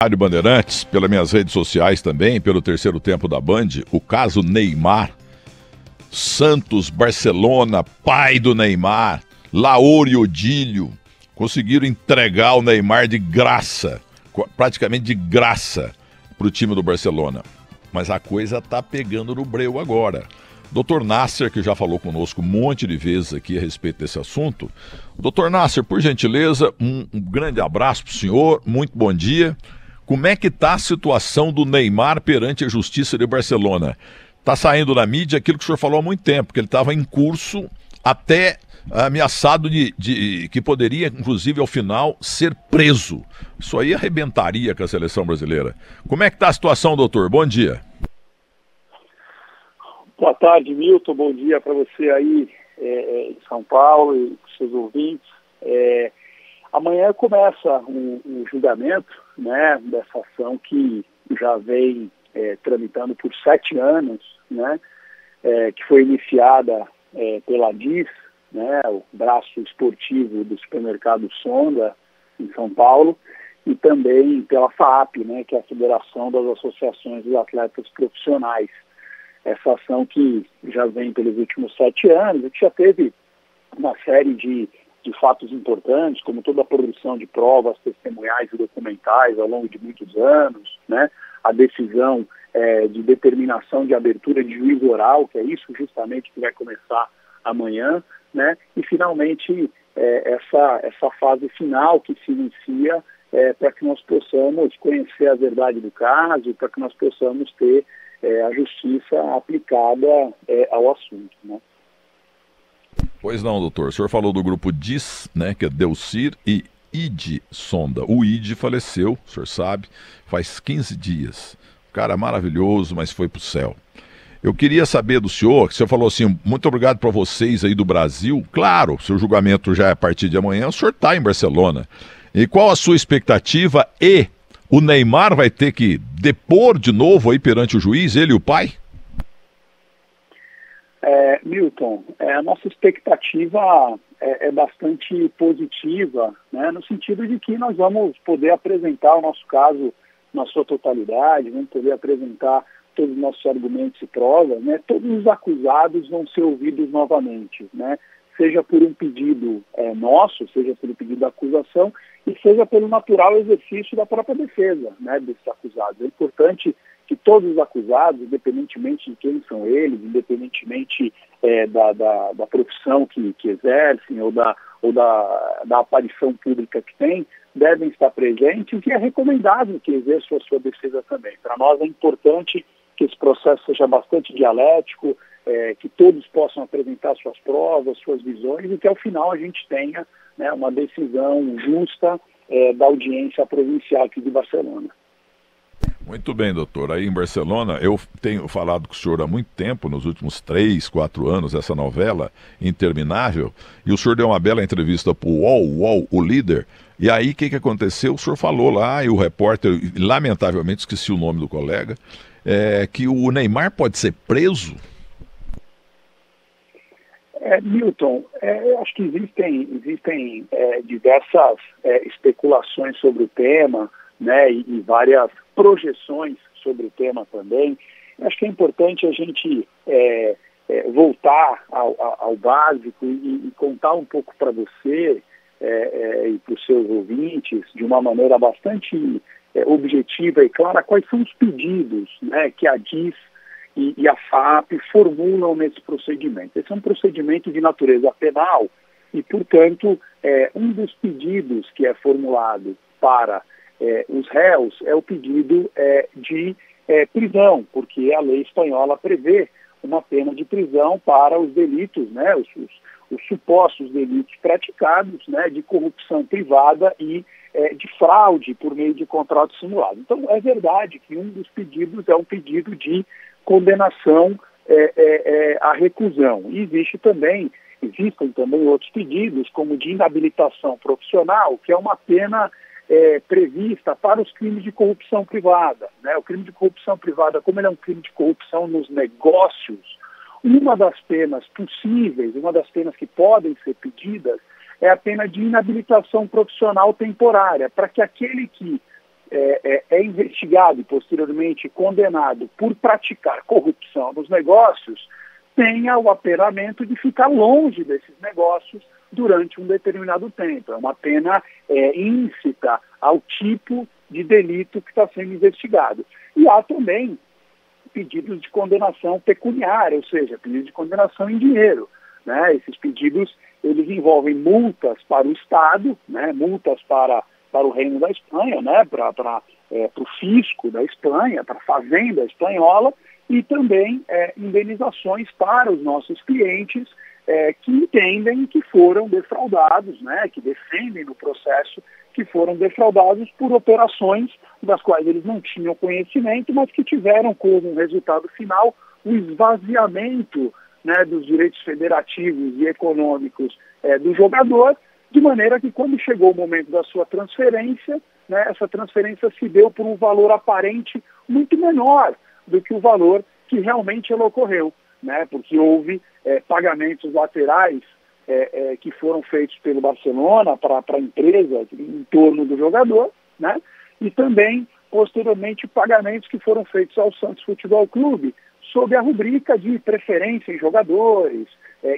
Rádio Bandeirantes, pelas minhas redes sociais também, pelo Terceiro Tempo da Band, o caso Neymar, Santos, Barcelona, pai do Neymar, Laor e Odílio, conseguiram entregar o Neymar de graça, praticamente de graça, para o time do Barcelona. Mas a coisa está pegando no breu agora. Dr. Nasser, que já falou conosco um monte de vezes aqui a respeito desse assunto. Dr. Nasser, por gentileza, um grande abraço para o senhor, muito bom dia. Como é que está a situação do Neymar perante a Justiça de Barcelona? Está saindo na mídia aquilo que o senhor falou há muito tempo, que ele estava em curso até ameaçado de que poderia, inclusive, ao final, ser preso. Isso aí arrebentaria com a seleção brasileira. Como é que está a situação, doutor? Bom dia. Boa tarde, Milton. Bom dia para você aí em São Paulo e para os seus ouvintes. Amanhã começa um julgamento, né, dessa ação que já vem tramitando por 7 anos, né, que foi iniciada pela DIS, né, o braço esportivo do supermercado Sonda, em São Paulo, e também pela FAAP, né, que é a Federação das Associações dos Atletas Profissionais. Essa ação que já vem pelos últimos 7 anos, e que já teve uma série de fatos importantes, como toda a produção de provas testemunhais e documentais ao longo de muitos anos, né? A decisão de determinação de abertura de juízo oral, que é isso justamente que vai começar amanhã, né? E finalmente essa fase final que se inicia para que nós possamos conhecer a verdade do caso, para que nós possamos ter a justiça aplicada ao assunto, né? Pois não, doutor. O senhor falou do grupo DIS, né, que é Delcir e ID Sonda. O ID faleceu, o senhor sabe, faz 15 dias. Um cara maravilhoso, mas foi pro céu. Eu queria saber do senhor, que o senhor falou assim, muito obrigado para vocês aí do Brasil. Claro, seu julgamento já é a partir de amanhã, o senhor está em Barcelona. E qual a sua expectativa? E o Neymar vai ter que depor de novo aí perante o juiz, ele e o pai? Milton, a nossa expectativa é bastante positiva, né, no sentido de que nós vamos poder apresentar o nosso caso na sua totalidade, vamos poder apresentar todos os nossos argumentos e provas, né, todos os acusados vão ser ouvidos novamente, né, seja por um pedido nosso, seja pelo pedido da acusação e seja pelo natural exercício da própria defesa, né, desses acusados. É importante que todos os acusados, independentemente de quem são eles, independentemente da profissão que exercem ou da aparição pública que têm, devem estar presentes e é recomendável que exerçam a sua defesa também. Para nós é importante que esse processo seja bastante dialético, que todos possam apresentar suas provas, suas visões e que ao final a gente tenha, né, uma decisão justa da audiência provincial aqui de Barcelona. Muito bem, doutor. Aí em Barcelona, eu tenho falado com o senhor há muito tempo, nos últimos 3, 4 anos, essa novela interminável, e o senhor deu uma bela entrevista para o UOL, o líder, e aí o que aconteceu? O senhor falou lá, e o repórter, lamentavelmente esqueci o nome do colega, que o Neymar pode ser preso? Milton, eu acho que existem diversas especulações sobre o tema, né, e várias projeções sobre o tema também. Acho que é importante a gente voltar ao básico e contar um pouco para você e para os seus ouvintes, de uma maneira bastante objetiva e clara, quais são os pedidos, né, que a DIS e a FAAP formulam nesse procedimento. Esse é um procedimento de natureza penal e, portanto, um dos pedidos que é formulado para os réus é o pedido de prisão, porque a lei espanhola prevê uma pena de prisão para os delitos, né, os supostos delitos praticados, né, de corrupção privada e de fraude por meio de contrato simulado. Então, é verdade que um dos pedidos é um pedido de condenação à reclusão. E existem também outros pedidos, como de inabilitação profissional, que é uma pena prevista para os crimes de corrupção privada, né? O crime de corrupção privada, como ele é um crime de corrupção nos negócios, uma das penas possíveis, uma das penas que podem ser pedidas, é a pena de inabilitação profissional temporária, para que aquele que é investigado e posteriormente condenado por praticar corrupção nos negócios, tenha o apelamento de ficar longe desses negócios durante um determinado tempo. É uma pena íncita ao tipo de delito que está sendo investigado. E há também pedidos de condenação pecuniária, ou seja, pedidos de condenação em dinheiro, né? Esses pedidos, eles envolvem multas para o Estado, né? Multas para o Reino da Espanha, né? Para o fisco da Espanha, para a fazenda espanhola, e também indenizações para os nossos clientes que entendem que foram defraudados, né? Que defendem no processo que foram defraudados por operações das quais eles não tinham conhecimento, mas que tiveram como resultado final o esvaziamento, né, dos direitos federativos e econômicos do jogador, de maneira que quando chegou o momento da sua transferência, né, essa transferência se deu por um valor aparente muito menor do que o valor que realmente ela ocorreu, né, porque houve pagamentos laterais que foram feitos pelo Barcelona para a empresa em torno do jogador, né? E também, posteriormente, pagamentos que foram feitos ao Santos Futebol Clube sob a rubrica de preferência em jogadores,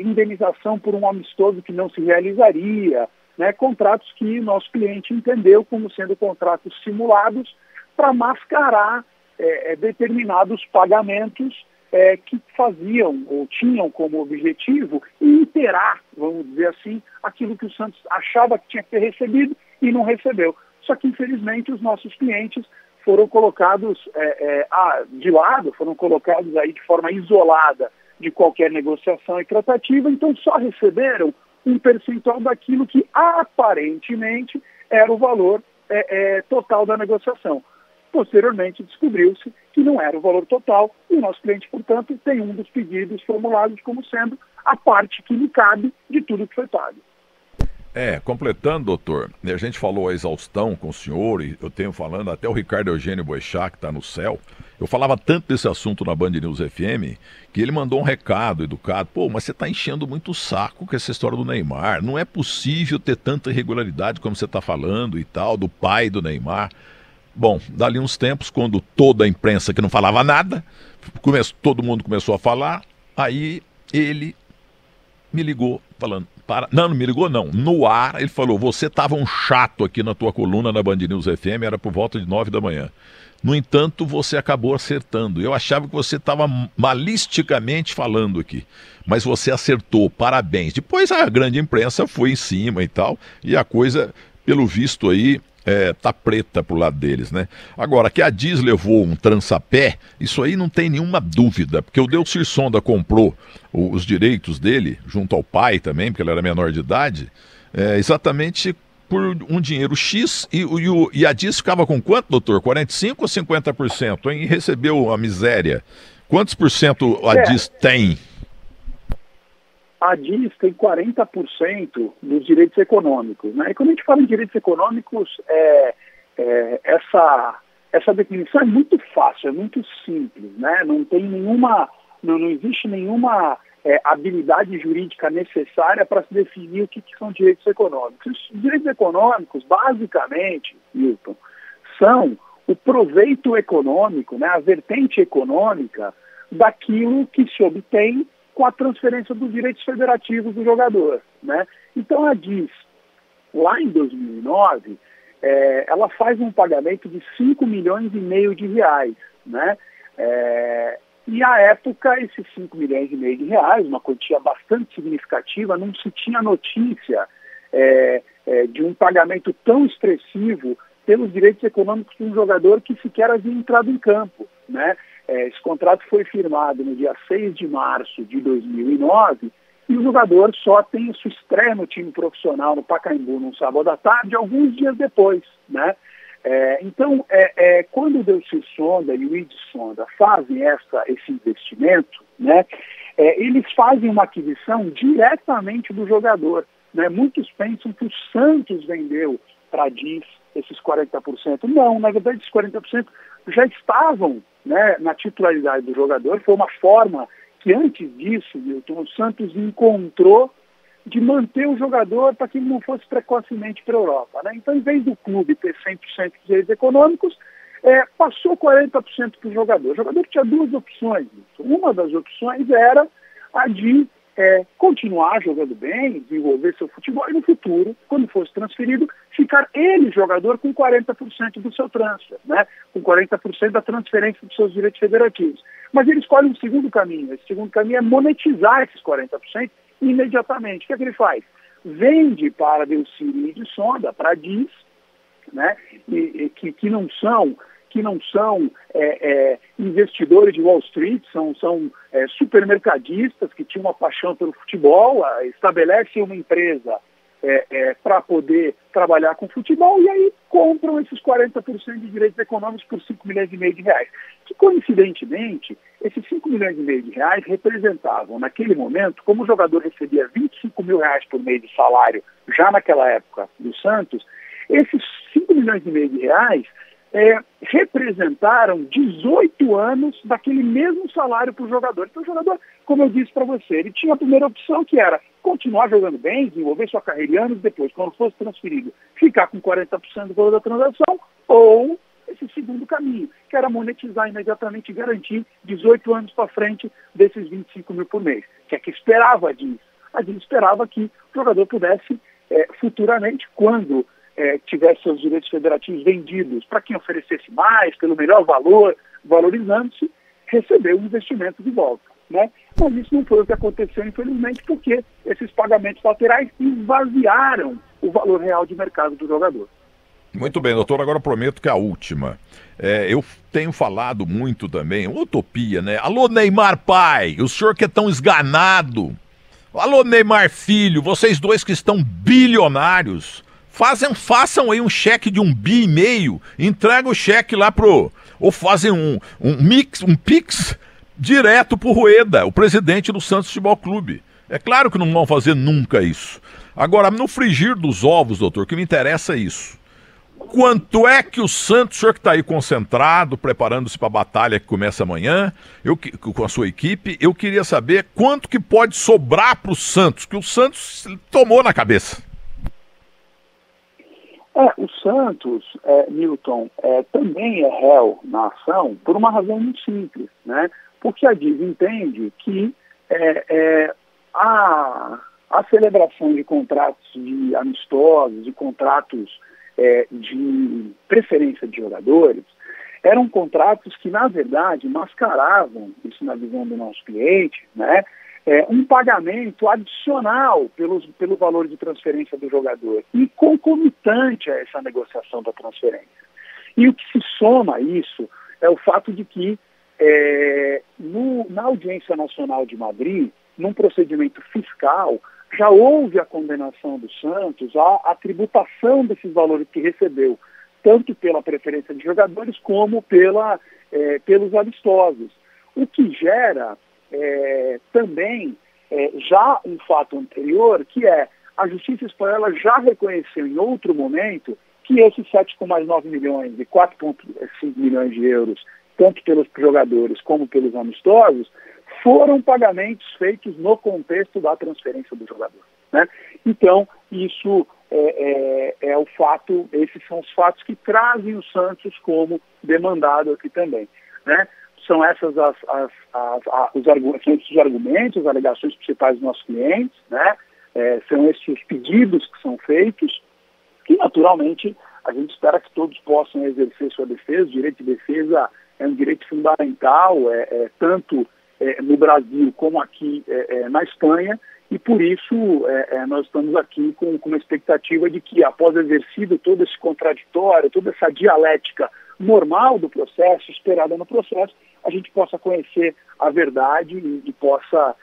indenização por um amistoso que não se realizaria, né? Contratos que nosso cliente entendeu como sendo contratos simulados para mascarar determinados pagamentos que faziam ou tinham como objetivo iterar, vamos dizer assim, aquilo que o Santos achava que tinha que ter recebido e não recebeu. Só que, infelizmente, os nossos clientes foram colocados de lado, foram colocados aí de forma isolada de qualquer negociação e tratativa, então só receberam um percentual daquilo que aparentemente era o valor total da negociação. Posteriormente, descobriu-se que não era o valor total e o nosso cliente, portanto, tem um dos pedidos formulados como sendo a parte que lhe cabe de tudo que foi pago. Completando, doutor, a gente falou a exaustão com o senhor, e eu tenho falando, até o Ricardo Eugênio Boechat, que está no céu, eu falava tanto desse assunto na Band News FM, que ele mandou um recado educado: pô, mas você está enchendo muito o saco com essa história do Neymar, não é possível ter tanta irregularidade como você está falando e tal, do pai do Neymar. Bom, dali uns tempos, quando toda a imprensa que não falava nada, todo mundo começou a falar, aí ele me ligou falando, não me ligou não, no ar ele falou: você estava um chato aqui na tua coluna na Band News FM, era por volta de 9 da manhã. No entanto, você acabou acertando. Eu achava que você estava malisticamente falando aqui, mas você acertou, parabéns. Depois a grande imprensa foi em cima e tal, e a coisa, pelo visto aí, tá preta pro lado deles, né? Agora, que a Diz levou um trançapé, isso aí não tem nenhuma dúvida, porque o Delcir Sonda comprou os direitos dele, junto ao pai também, porque ele era menor de idade, exatamente por um dinheiro X, e a Diz ficava com quanto, doutor? 45% ou 50%? E recebeu a miséria. Quantos por cento a Diz tem? A DIS tem 40% dos direitos econômicos, né? E quando a gente fala em direitos econômicos, essa definição é muito fácil, é muito simples, né? Não existe nenhuma habilidade jurídica necessária para se definir o que são direitos econômicos. Os direitos econômicos, basicamente, Milton, são o proveito econômico, né? A vertente econômica daquilo que se obtém com a transferência dos direitos federativos do jogador, né? Então a DIS, lá em 2009, ela faz um pagamento de 5,5 milhões de reais, né? E à época, esses 5,5 milhões de reais, uma quantia bastante significativa, não se tinha notícia de um pagamento tão expressivo pelos direitos econômicos de um jogador que sequer havia entrado em campo, né? Esse contrato foi firmado no dia 6 de março de 2009 e o jogador só tem sua estreia no time profissional no Pacaembu num sábado à tarde, alguns dias depois, né? Então, quando o Delcir Sonda e o Ides Sonda fazem esse investimento, né, eles fazem uma aquisição diretamente do jogador, né? Muitos pensam que o Santos vendeu para a DIS esses 40%. Não, na verdade, esses 40% já estavam, né, na titularidade do jogador. Foi uma forma que, antes disso, Milton, o Santos encontrou de manter o jogador para que ele não fosse precocemente para a Europa, né? Então, em vez do clube ter 100% de direitos econômicos, passou 40% para o jogador. O jogador tinha duas opções. Uma das opções era a de continuar jogando bem, desenvolver seu futebol e no futuro, quando fosse transferido, ficar ele, jogador, com 40% do seu transfer, né? Com 40% da transferência dos seus direitos federativos. Mas ele escolhe um segundo caminho. Esse segundo caminho é monetizar esses 40% imediatamente. O que é que ele faz? Vende para Delcírio de Sonda, para DIS, né? Que não são investidores de Wall Street, são supermercadistas que tinham uma paixão pelo futebol, estabelecem uma empresa para poder trabalhar com futebol e aí compram esses 40% de direitos econômicos por 5 milhões e meio de reais. Que, coincidentemente, esses 5 milhões e meio de reais representavam, naquele momento, como o jogador recebia 25 mil reais por mês de salário, já naquela época do Santos, esses 5 milhões e meio de reais representaram 18 anos daquele mesmo salário para o jogador. Então o jogador, como eu disse para você, ele tinha a primeira opção, que era continuar jogando bem, desenvolver sua carreira e anos depois, quando fosse transferido, ficar com 40% do valor da transação, ou esse segundo caminho, que era monetizar imediatamente e garantir 18 anos para frente desses 25 mil por mês. O que é que esperava a DIS? A DIS esperava que o jogador pudesse futuramente, quando tivesse seus direitos federativos vendidos para quem oferecesse mais, pelo melhor valor, valorizando-se, receber o investimento de volta, né? Mas isso não foi o que aconteceu, infelizmente, porque esses pagamentos laterais esvaziaram o valor real de mercado do jogador. Muito bem, doutor, agora eu prometo que é a última. Eu tenho falado muito também, utopia, né? Alô, Neymar pai, o senhor que é tão esganado. Alô, Neymar filho, vocês dois que estão bilionários. Façam aí um cheque de 1,5 bi, entrega o cheque lá ou fazem um Pix direto pro Rueda, o presidente do Santos Futebol Clube. É claro que não vão fazer nunca isso. Agora, no frigir dos ovos, doutor, o que me interessa é isso. Quanto é que o Santos, o senhor que está aí concentrado, preparando-se para a batalha que começa amanhã, com a sua equipe, eu queria saber quanto que pode sobrar para o Santos, que o Santos tomou na cabeça. O Santos, Milton, também é réu na ação por uma razão muito simples, né? Porque a DIS entende que a celebração de contratos de amistosos, de contratos de preferência de jogadores, eram contratos que, na verdade, mascaravam, isso na visão do nosso cliente, né? Um pagamento adicional pelo valor de transferência do jogador e concomitante a essa negociação da transferência. E o que se soma a isso é o fato de que na Audiência Nacional de Madrid, num procedimento fiscal, já houve a condenação do Santos à tributação desses valores que recebeu, tanto pela preferência de jogadores como pelos amistosos. O que gera também já um fato anterior, que a Justiça Espanhola já reconheceu em outro momento que esses 7,9 milhões e 4,5 milhões de euros, tanto pelos jogadores como pelos amistosos, foram pagamentos feitos no contexto da transferência do jogador, né? Então, isso é o fato, esses são os fatos que trazem o Santos como demandado aqui também, né? São esses os argumentos, as alegações principais dos nossos clientes, né? São esses os pedidos que são feitos, que naturalmente a gente espera que todos possam exercer sua defesa. O direito de defesa é um direito fundamental, tanto no Brasil como aqui na Espanha, e por isso nós estamos aqui com uma expectativa de que, após exercido todo esse contraditório, toda essa dialética normal do processo, esperada no processo, a gente possa conhecer a verdade e possa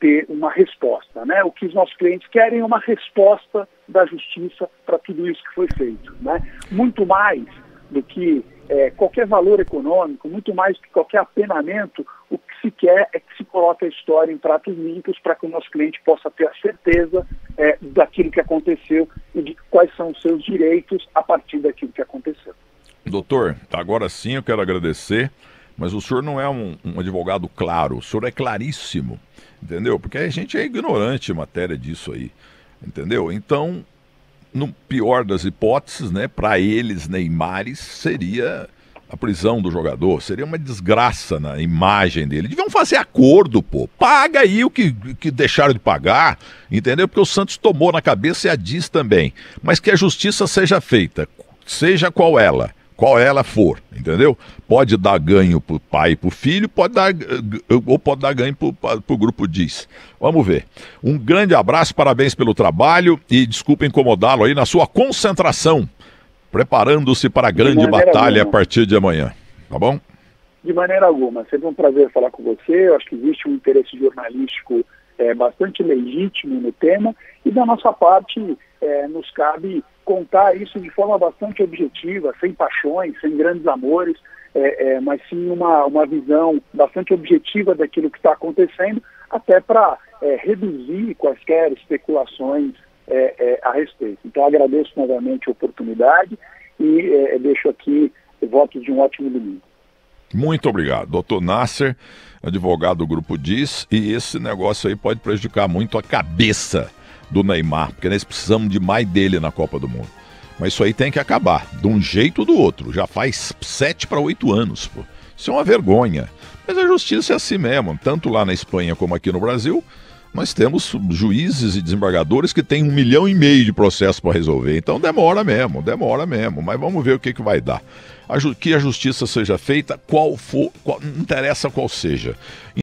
ter uma resposta, né? O que os nossos clientes querem é uma resposta da justiça para tudo isso que foi feito, né? Muito mais do que qualquer valor econômico, muito mais do que qualquer apenamento, o que se quer é que se coloque a história em pratos limpos para que o nosso cliente possa ter a certeza daquilo que aconteceu e de quais são os seus direitos a partir daquilo que aconteceu. Doutor, agora sim eu quero agradecer. Mas o senhor não é um advogado claro, o senhor é claríssimo, entendeu? Porque a gente é ignorante em matéria disso aí, entendeu? Então, no pior das hipóteses, né, para eles, Neymares, seria a prisão do jogador, seria uma desgraça na imagem dele. Deviam fazer acordo, pô. Paga aí o que deixaram de pagar, entendeu? Porque o Santos tomou na cabeça e a diz também. Mas que a justiça seja feita, seja qual ela for, entendeu? Pode dar ganho pro pai e pro filho, pode dar ganho pro grupo diz. Vamos ver. Um grande abraço, parabéns pelo trabalho e desculpa incomodá-lo aí na sua concentração, preparando-se para a grande batalha a partir de amanhã, tá bom? De maneira alguma, sempre um prazer falar com você. Eu acho que existe um interesse jornalístico bastante legítimo no tema e da nossa parte nos cabe contar isso de forma bastante objetiva, sem paixões, sem grandes amores, mas sim uma visão bastante objetiva daquilo que está acontecendo, até para reduzir quaisquer especulações a respeito. Então agradeço novamente a oportunidade e deixo aqui votos de um ótimo domingo. Muito obrigado. Doutor Nasser, advogado do Grupo Diz, e esse negócio aí pode prejudicar muito a cabeça do Neymar, porque nós precisamos de mais dele na Copa do Mundo. Mas isso aí tem que acabar, de um jeito ou do outro. Já faz 7 para 8 anos, pô. Isso é uma vergonha. Mas a justiça é assim mesmo, tanto lá na Espanha como aqui no Brasil. Nós temos juízes e desembargadores que têm 1,5 milhão de processos para resolver. Então demora mesmo. Mas vamos ver o que vai dar. Que a justiça seja feita, não interessa qual seja.